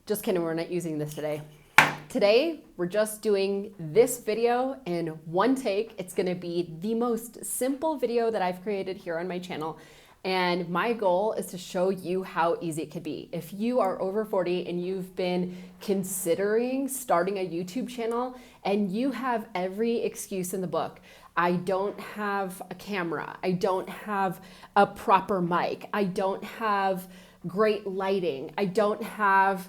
Just kidding, we're not using this today. Today, we're just doing this video in one take. It's gonna be the most simple video that I've created here on my channel. And my goal is to show you how easy it could be. If you are over 40 and you've been considering starting a YouTube channel and you have every excuse in the book, I don't have a camera, I don't have a proper mic, I don't have great lighting, I don't have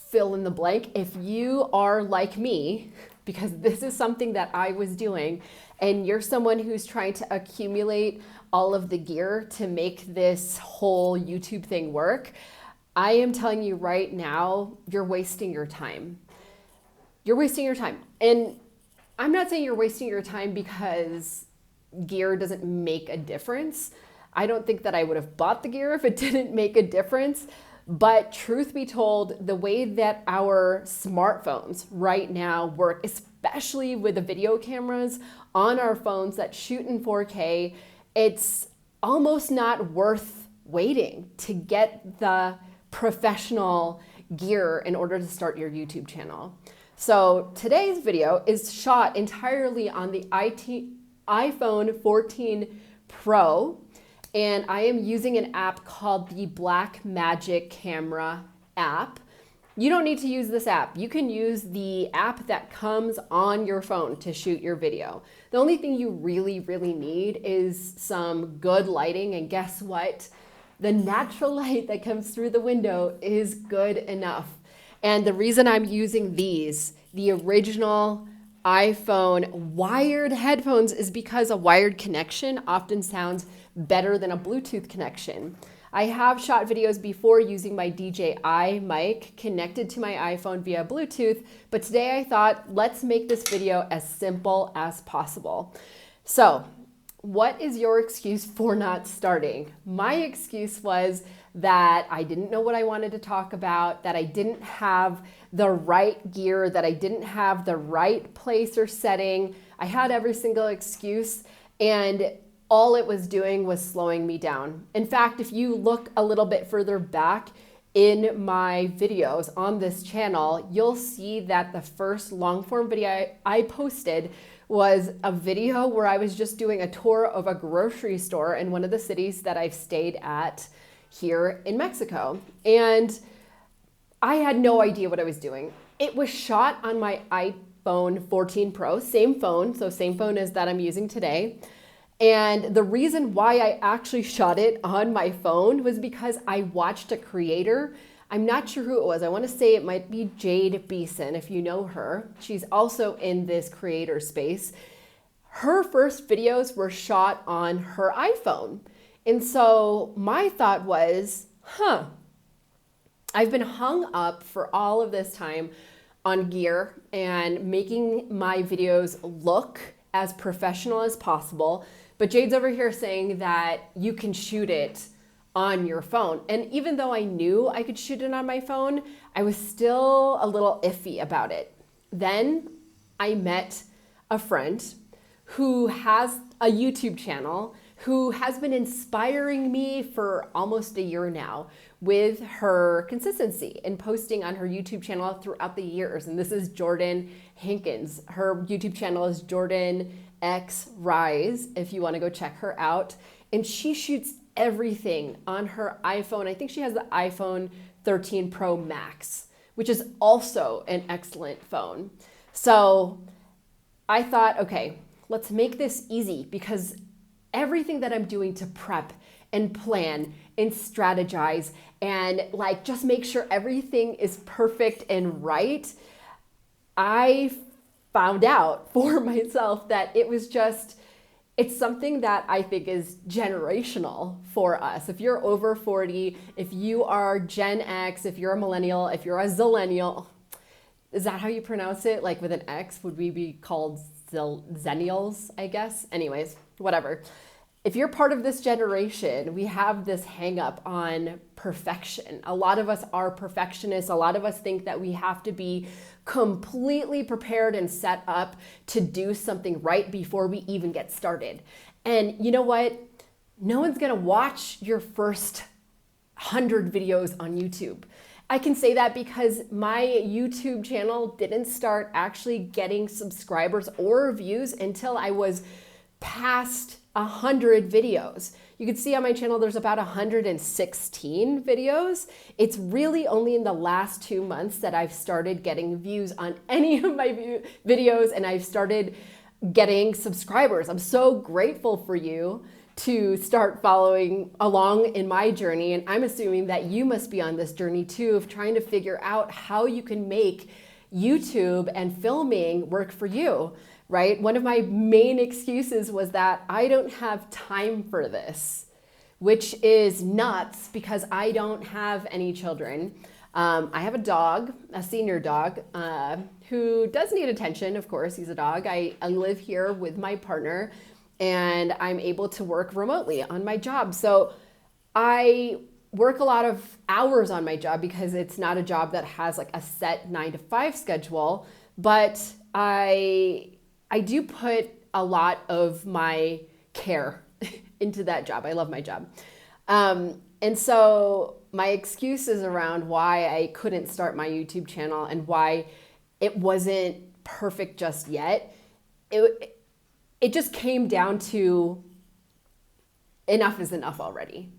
fill in the blank. If you are like me, because this is something that I was doing, and you're someone who's trying to accumulate all of the gear to make this whole YouTube thing work, I am telling you right now, you're wasting your time. You're wasting your time. And I'm not saying you're wasting your time because gear doesn't make a difference. I don't think that I would have bought the gear if it didn't make a difference. But truth be told, the way that our smartphones right now work, especially with the video cameras on our phones that shoot in 4K, it's almost not worth waiting to get the professional gear in order to start your YouTube channel. So today's video is shot entirely on the iPhone 14 Pro. And I am using an app called the Blackmagic Camera app. You don't need to use this app. You can use the app that comes on your phone to shoot your video. The only thing you really need is some good lighting, and guess what? The natural light that comes through the window is good enough. And the reason I'm using the original iPhone wired headphones, is because a wired connection often sounds better than a Bluetooth connection. I have shot videos before using my DJI mic connected to my iPhone via Bluetooth, but today I thought, let's make this video as simple as possible. So, what is your excuse for not starting? My excuse was that I didn't know what I wanted to talk about, that I didn't have the right gear, that I didn't have the right place or setting. I had every single excuse, and all it was doing was slowing me down. In fact, if you look a little bit further back in my videos on this channel, you'll see that the first long form video I posted was a video where I was just doing a tour of a grocery store in one of the cities that I've stayed at here in Mexico. And I had no idea what I was doing. It was shot on my iPhone 14 Pro, same phone, so same phone as that I'm using today. And the reason why I actually shot it on my phone was because I watched a creator. I'm not sure who it was. I want to say it might be Jade Beeson, if you know her. She's also in this creator space. Her first videos were shot on her iPhone. And so my thought was, I've been hung up for all of this time on gear and making my videos look as professional as possible. But Jade's over here saying that you can shoot it on your phone. And even though I knew I could shoot it on my phone, I was still a little iffy about it. Then I met a friend who has a YouTube channel, who has been inspiring me for almost a year now with her consistency in posting on her YouTube channel throughout the years. And this is Jordan Hankins. Her YouTube channel is Jordan X Rise, if you want to go check her out. And she shoots everything on her iPhone. I think she has the iPhone 13 Pro Max, which is also an excellent phone. So I thought, okay, let's make this easy, because everything that I'm doing to prep and plan and strategize and just make sure everything is perfect and right, I found out for myself that it's something that I think is generational for us. If you're over 40, if you are Gen X, if you're a millennial, if you're a zillennial, is that how you pronounce it? Like with an X, would we be called zennials, I guess? Anyways, whatever. If you're part of this generation, we have this hang up on perfection. A lot of us are perfectionists. A lot of us think that we have to be completely prepared and set up to do something right before we even get started. And you know what? No one's gonna watch your first 100 videos on YouTube. I can say that because my YouTube channel didn't start actually getting subscribers or views until I was past 100 videos. You can see on my channel there's about 116 videos. It's really only in the last 2 months that I've started getting views on any of my videos, and I've started getting subscribers. I'm so grateful for you to start following along in my journey. And I'm assuming that you must be on this journey too, of trying to figure out how you can make YouTube and filming work for you, right? One of my main excuses was that I don't have time for this, which is nuts because I don't have any children. I have a dog, a senior dog, who does need attention. Of course, he's a dog. I live here with my partner, and I'm able to work remotely on my job. So I work a lot of hours on my job because it's not a job that has like a set 9-to-5 schedule, but I do put a lot of my care into that job. I love my job. And so my excuses around why I couldn't start my YouTube channel and why it wasn't perfect just yet, it just came down to enough is enough already.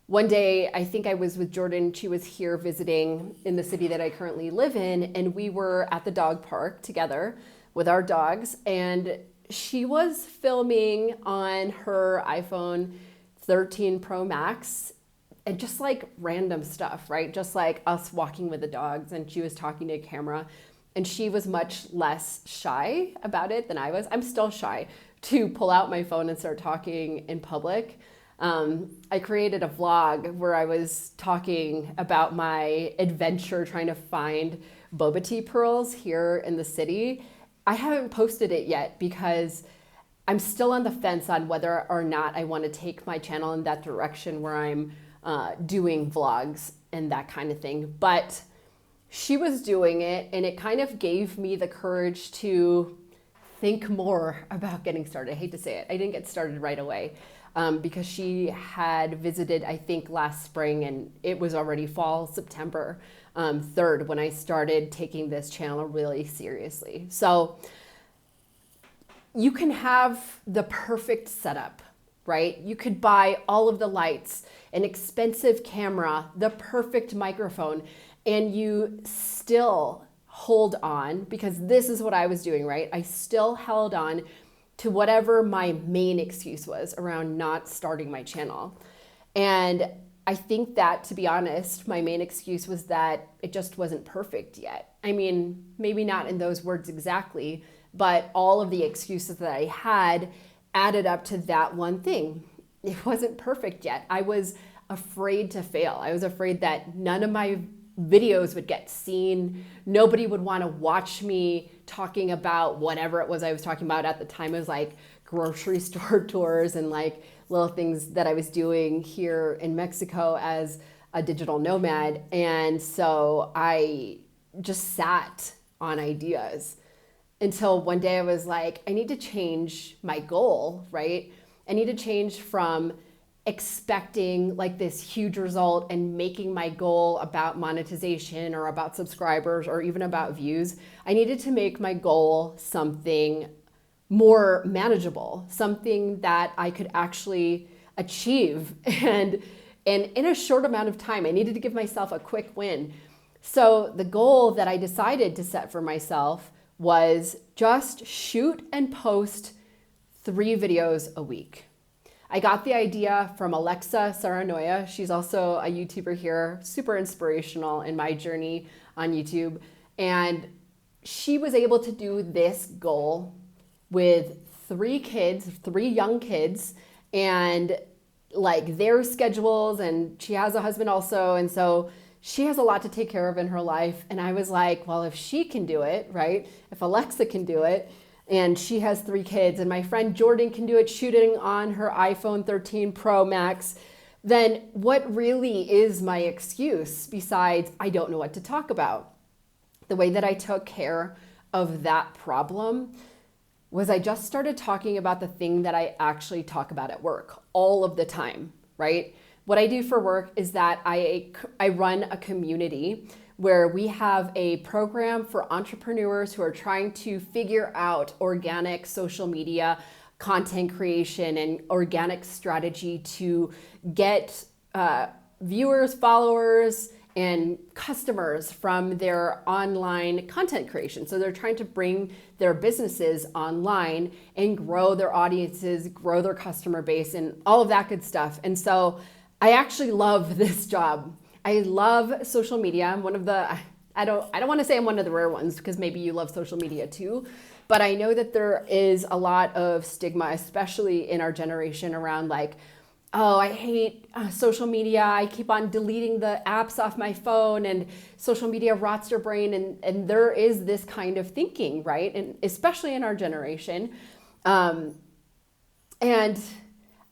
One day, I think I was with Jordan. She was here visiting in the city that I currently live in, and we were at the dog park together with our dogs, and she was filming on her iPhone 13 Pro Max, and just like random stuff, right? Just like us walking with the dogs, and she was talking to a camera. And she was much less shy about it than I was. I'm still shy to pull out my phone and start talking in public. I created a vlog where I was talking about my adventure trying to find boba tea pearls here in the city. I haven't posted it yet because I'm still on the fence on whether or not I want to take my channel in that direction where I'm doing vlogs and that kind of thing. But she was doing it, and it kind of gave me the courage to think more about getting started. I hate to say it. I didn't get started right away because she had visited, I think, last spring, and it was already fall, September 3rd, when I started taking this channel really seriously. So you can have the perfect setup, right? You could buy all of the lights, an expensive camera, the perfect microphone, and you still hold on, because this is what I was doing, right? I still held on to whatever my main excuse was around not starting my channel. And I think that, to be honest, my main excuse was that it just wasn't perfect yet. I mean, maybe not in those words exactly, but all of the excuses that I had added up to that one thing. It wasn't perfect yet. I was afraid to fail. I was afraid that none of my videos would get seen. Nobody would want to watch me talking about whatever it was I was talking about at the time. It was like grocery store tours and like little things that I was doing here in Mexico as a digital nomad. And so I just sat on ideas until one day I was like, I need to change my goal, right? I need to change from expecting like this huge result and making my goal about monetization or about subscribers or even about views. I needed to make my goal something more manageable, something that I could actually achieve and in a short amount of time. I needed to give myself a quick win. So the goal that I decided to set for myself was just shoot and post 3 videos a week. I got the idea from Alexa Saranoia. She's also a YouTuber here, super inspirational in my journey on YouTube. And she was able to do this goal with 3 kids, 3 young kids, and like their schedules, and she has a husband also. And so she has a lot to take care of in her life. And I was like, well, if she can do it, right? If Alexa can do it, and she has 3 kids, and my friend Jordan can do it shooting on her iPhone 13 Pro Max, then what really is my excuse besides I don't know what to talk about? The way that I took care of that problem was I just started talking about the thing that I actually talk about at work all of the time, right? what I do for work is that I run a community where we have a program for entrepreneurs who are trying to figure out organic social media content creation and organic strategy to get viewers, followers, and customers from their online content creation. So they're trying to bring their businesses online and grow their audiences, grow their customer base, and all of that good stuff. And so I actually love this job. I love social media. I'm one of the, I don't want to say I'm one of the rare ones, because maybe you love social media too, but I know that there is a lot of stigma, especially in our generation, around like, oh, I hate social media. I keep on deleting the apps off my phone, and social media rots your brain. And there is this kind of thinking, right? And especially in our generation. And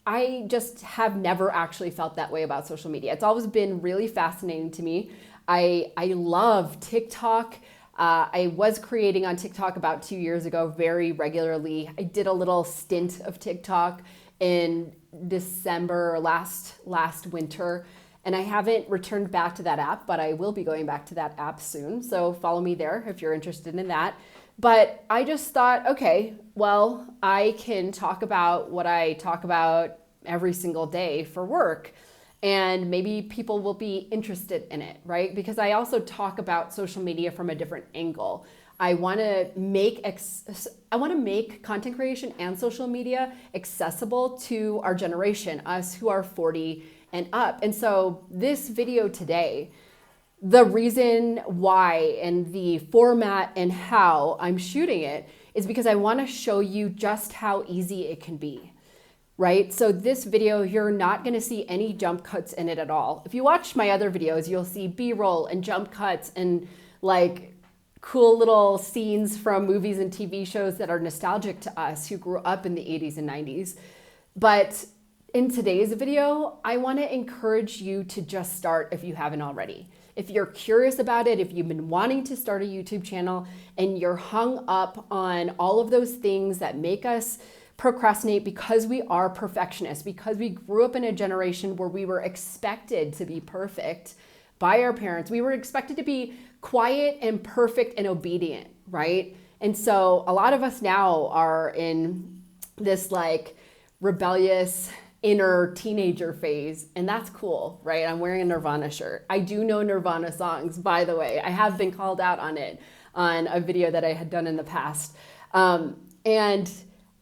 I just have never actually felt that way about social media. It's always been really fascinating to me. I love TikTok. I was creating on TikTok about 2 years ago very regularly. I did a little stint of TikTok in December last winter, and I haven't returned back to that app, but I will be going back to that app soon. So follow me there if you're interested in that. But I just thought, okay, well, I can talk about what I talk about every single day for work, and maybe people will be interested in it, right? Because I also talk about social media from a different angle. I want to make content creation and social media accessible to our generation, us who are 40 and up. And so this video today, the reason why and the format and how I'm shooting it is because I want to show you just how easy it can be, right? So this video, you're not going to see any jump cuts in it at all. If you watch my other videos, you'll see B-roll and jump cuts and like cool little scenes from movies and TV shows that are nostalgic to us who grew up in the 80s and 90s. But in today's video, I want to encourage you to just start if you haven't already. If you're curious about it, if you've been wanting to start a YouTube channel and you're hung up on all of those things that make us procrastinate because we are perfectionists, because we grew up in a generation where we were expected to be perfect by our parents. We were expected to be quiet and perfect and obedient, right? And so a lot of us now are in this like rebellious inner teenager phase, and that's cool, right? I'm wearing a Nirvana shirt. I do know Nirvana songs, by the way. I have been called out on it on a video that I had done in the past. And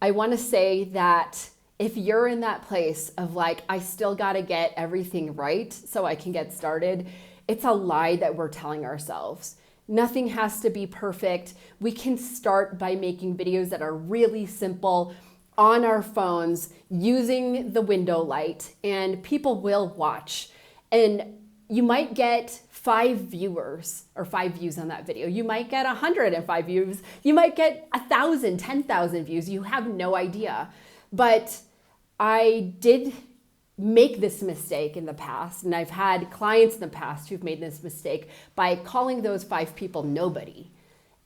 I want to say that if you're in that place of like, I still got to get everything right so I can get started, it's a lie that we're telling ourselves. Nothing has to be perfect. We can start by making videos that are really simple on our phones using the window light, and people will watch. And you might get 5 viewers or 5 views on that video. You might get 105 views. You might get 1,000, 10,000 views. You have no idea. But I did make this mistake in the past, and I've had clients in the past who've made this mistake by calling those 5 people nobody.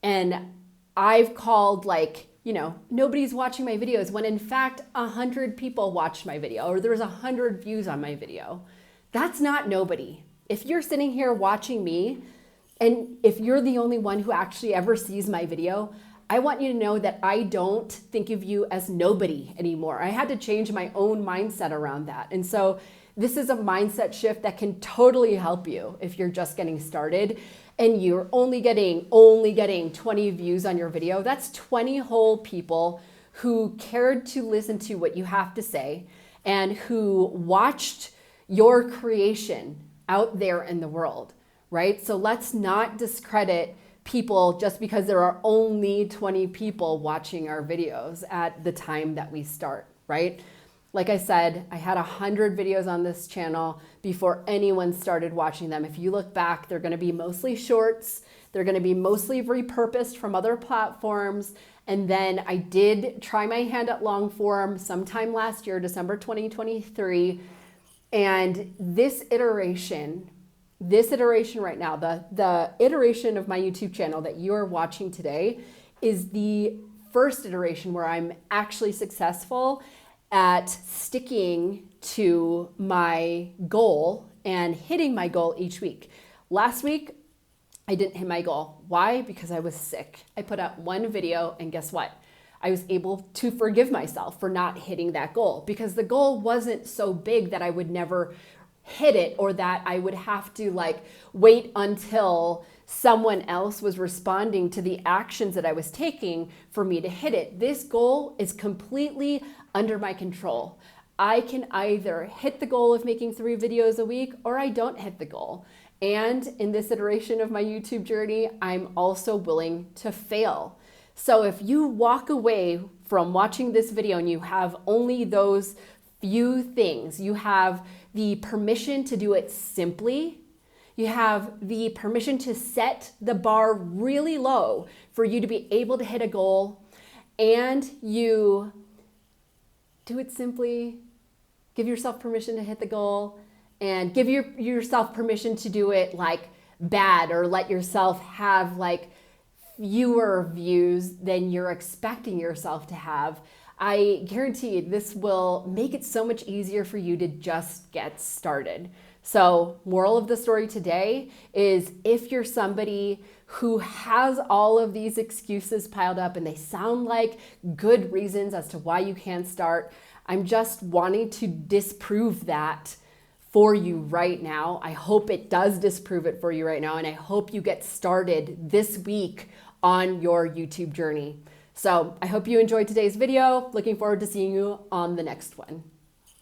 And I've called like, you know, nobody's watching my videos when in fact 100 people watched my video, or there's 100 views on my video. That's not nobody. If you're sitting here watching me, and if you're the only one who actually ever sees my video, I want you to know that I don't think of you as nobody anymore. I had to change my own mindset around that. And so this is a mindset shift that can totally help you if you're just getting started and you're only getting 20 views on your video. That's 20 whole people who cared to listen to what you have to say and who watched your creation out there in the world, right? So let's not discredit people just because there are only 20 people watching our videos at the time that we start, right? Like I said, I had 100 videos on this channel before anyone started watching them. If you look back, they're gonna be mostly shorts. They're gonna be mostly repurposed from other platforms. And then I did try my hand at long form sometime last year, December 2023. And this iteration right now, the iteration of my YouTube channel that you are watching today is the first iteration where I'm actually successful at sticking to my goal and hitting my goal each week. Last week, I didn't hit my goal. Why? Because I was sick. I put out one video and guess what? I was able to forgive myself for not hitting that goal because the goal wasn't so big that I would never hit it or that I would have to wait until someone else was responding to the actions that I was taking for me to hit it. This goal is completely under my control. I can either hit the goal of making 3 videos a week or I don't hit the goal. And in this iteration of my YouTube journey, I'm also willing to fail. So if you walk away from watching this video and you have only those few things, you have the permission to do it simply, you have the permission to set the bar really low for you to be able to hit a goal, and you do it simply, give yourself permission to hit the goal, and give yourself permission to do it bad, or let yourself have fewer views than you're expecting yourself to have. I guarantee this will make it so much easier for you to just get started. So, moral of the story today is if you're somebody who has all of these excuses piled up and they sound like good reasons as to why you can't start, I'm just wanting to disprove that for you right now. I hope it does disprove it for you right now, and I hope you get started this week on your YouTube journey. So I hope you enjoyed today's video. Looking forward to seeing you on the next one.